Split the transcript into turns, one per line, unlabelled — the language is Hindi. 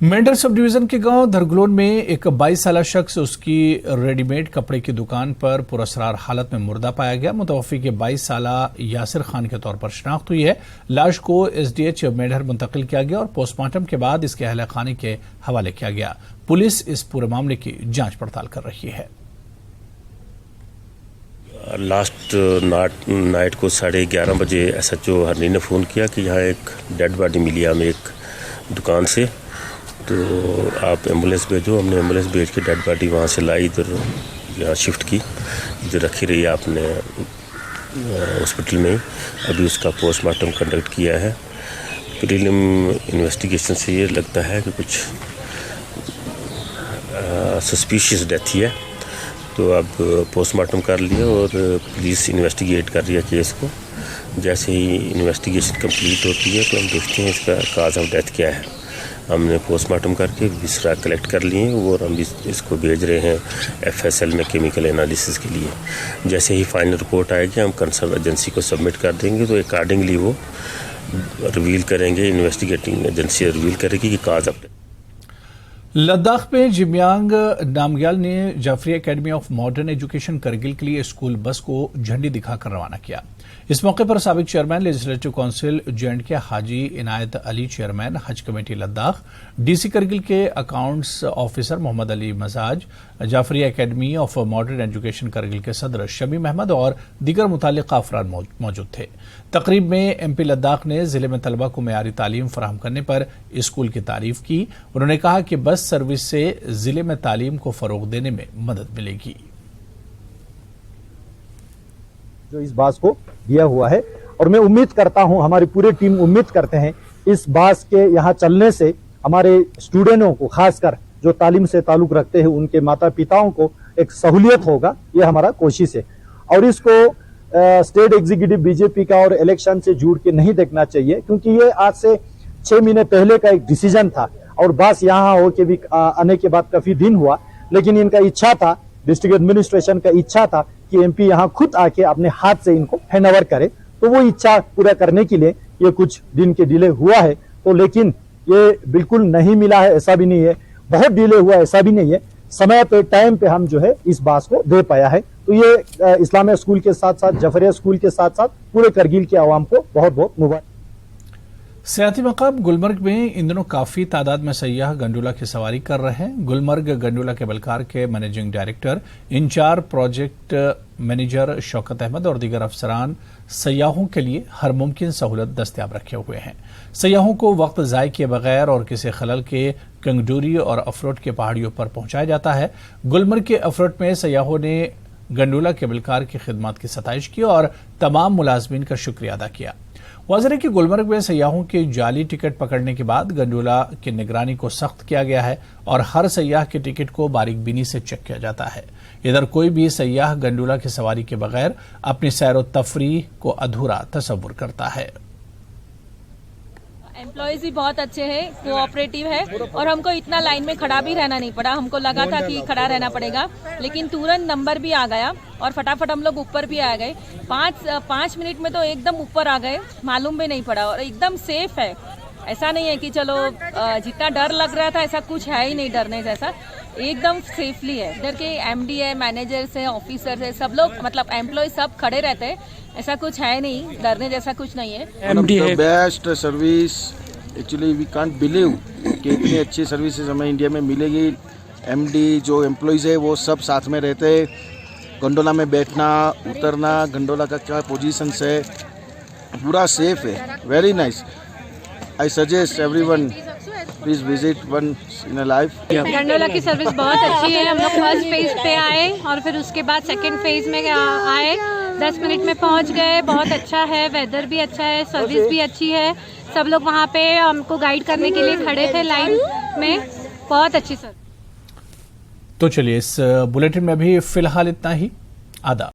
मेंढर सब डिवीजन के गांव धरगलोन में एक 22 साला शख्स उसकी रेडीमेड कपड़े की दुकान पर पुरअसरार हालत में मुर्दा पाया गया। मुतवफ़ी के 22 साला यासिर खान के तौर पर शनाख्त हुई है। लाश को एसडीएच मेंढर मुंतकिल किया गया और पोस्टमार्टम के बाद इसके अहल खाने के हवाले किया गया। पुलिस इस पूरे मामले की जांच पड़ताल कर रही है।
लास्ट नाइट को 11:30 बजे एसएचओ हरनी ने फ़ोन किया कि यहाँ एक डेड बॉडी मिली है हमें एक दुकान से, तो आप एम्बुलेंस भेजो। हमने एम्बुलेंस भेज के डेड बॉडी वहाँ से लाई, इधर यहाँ शिफ्ट की, इधर रखी रही आपने हॉस्पिटल में। अभी उसका पोस्टमार्टम कंडक्ट किया है। प्रीलिम इन्वेस्टिगेशन से ये लगता है कि कुछ सस्पिशियस डेथ ही है, तो अब पोस्टमार्टम कर लिया और पुलिस इन्वेस्टिगेट कर रही है केस को। जैसे ही इन्वेस्टिगेशन कंप्लीट होती है तो हम देखते हैं इसका काज ऑफ डेथ क्या है। हमने पोस्टमार्टम करके विसरा कलेक्ट कर लिए और हम इसको भेज रहे हैं एफएसएल में केमिकल एनालिसिस के लिए। जैसे ही फाइनल रिपोर्ट आएगी हम कंसर्न एजेंसी को सबमिट कर देंगे, तो अकॉर्डिंगली वो रिवील करेंगे, इन्वेस्टिगेटिंग एजेंसी रिवील करेगी कि काज ऑफ डेथ।
लद्दाख में जिमयांग नामग्याल ने Jafaria academy of modern education Kargil के लिए स्कूल बस को झंडी दिखाकर रवाना किया। इस मौके पर साबिक chairman legislative council J&K Haji Inayat Ali, chairman Haj committee Ladakh, DC Kargil के accounts officer Mohammad Ali Majaz, Jafaria academy of modern education Kargil के सदर शमीम अहमद और दीगर मुताल्लिका अफराद मौजूद थे। तकरीब में MP लद्दाख ने जिले में तलबा को मेयारी तालीम फराहम करने पर स्कूल की तारीफ की। उन्होंने कहा कि बस सर्विस से जिले में तालीम को फरोग देने में मदद मिलेगी।
जो इस बास को दिया हुआ है, और मैं उम्मीद करता हूं, हमारी पूरी टीम उम्मीद करते हैं इस बास के यहाँ चलने से हमारे स्टूडेंटों को, खासकर जो तालीम से ताल्लुक रखते हैं, उनके माता पिताओं को एक सहूलियत होगा। ये हमारा कोशिश है और इसको स्टेट एग्जीक्यूटिव बीजेपी का और इलेक्शन से जुड़ के नहीं देखना चाहिए, क्योंकि ये आज से 6 महीने पहले का एक डिसीजन था और बस यहाँ होके भी आने के बाद काफी दिन हुआ, लेकिन इनका इच्छा था, डिस्ट्रिक्ट एडमिनिस्ट्रेशन का इच्छा था कि MP यहाँ खुद आके अपने हाथ से इनको हैंडओवर करे। तो वो इच्छा पूरा करने के लिए ये कुछ दिन के डिले हुआ है, तो लेकिन ये बिल्कुल नहीं मिला है ऐसा भी नहीं है, बहुत डिले हुआ ऐसा भी नहीं है। समय पे, टाइम पे हम जो है इस बात को दे पाया है। तो ये इस्लामिया स्कूल के साथ साथ, जाफरिया स्कूल के साथ साथ पूरे करगिल के आवाम को बहुत बहुत मुबारक।
सियाती मकाम गुलमर्ग में इन दिनों काफी तादाद में सयाह गंडोला की सवारी कर रहे हैं। गुलमर्ग गंडोला केबल कार के managing director, in charge project manager Shaukat Ahmad और दीगर अफसरान सयाहों के लिए हर मुमकिन सहूलत दस्तयाब रखे हुए हैं। सयाहों को वक्त ज़ाय किए बगैर और किसी खलल के कंगडोरी और अफरोट के पहाड़ियों पर पहुंचाया जाता है। गुलमर्ग के अफरोट में सयाहों ने गंडोला केबल कार की खिदमत की सताइश की और तमाम मुलाजमीन का शुक्रिया अदा किया। वाज़ेह है कि गुलमर्ग में सयाहों के जाली टिकट पकड़ने के बाद गंडोला की निगरानी को सख्त किया गया है और हर सयाह के टिकट को बारीकबीनी से चेक किया जाता है। इधर कोई भी सयाह गंडोला की सवारी के बगैर अपनी सैर व तफरीह को अधूरा तस्वुर करता है।
एम्प्लॉयज भी बहुत अच्छे हैं, कोऑपरेटिव है और हमको इतना लाइन में खड़ा भी रहना नहीं पड़ा। हमको लगा था कि खड़ा रहना पड़ेगा, लेकिन तुरंत नंबर भी आ गया और फटाफट हम लोग ऊपर भी आ गए। 5 मिनट में तो एकदम ऊपर आ गए, मालूम भी नहीं पड़ा और एकदम सेफ है। ऐसा नहीं है कि चलो जितना डर लग रहा था ऐसा कुछ है ही नहीं, डरने जैसा एकदम सेफली है। इधर के MD है, मैनेजर्स है, ऑफिसर्स है, सब लोग मतलब एम्प्लॉय सब खड़े रहते हैं, ऐसा कुछ है नहीं, डरने जैसा कुछ नहीं है।
MD है best service. Actually we can't believe कि इतनी अच्छी सर्विसेज हमें इंडिया में मिलेगी। MD जो एम्प्लॉयज़ है वो सब साथ में रहते हैं। गंडोला में बैठना, उतरना, गंडोला का क्या पोजीशन है, पूरा सेफ है, very nice. I suggest everyone please visit once in a life.
Gondola की सर्विस बहुत अच्छी है। हम लोग फर्स्ट फेज पे आए और फिर उसके बाद सेकंड फेज में आए, 10 मिनट में पहुंच गए। बहुत अच्छा है, वेदर भी अच्छा है, सर्विस भी अच्छी है। सब लोग वहाँ पे हमको गाइड करने के लिए खड़े थे लाइन में, बहुत अच्छी सर्विस।
तो चलिए, इस बुलेटिन में भी फिलहाल इतना ही। आदाब।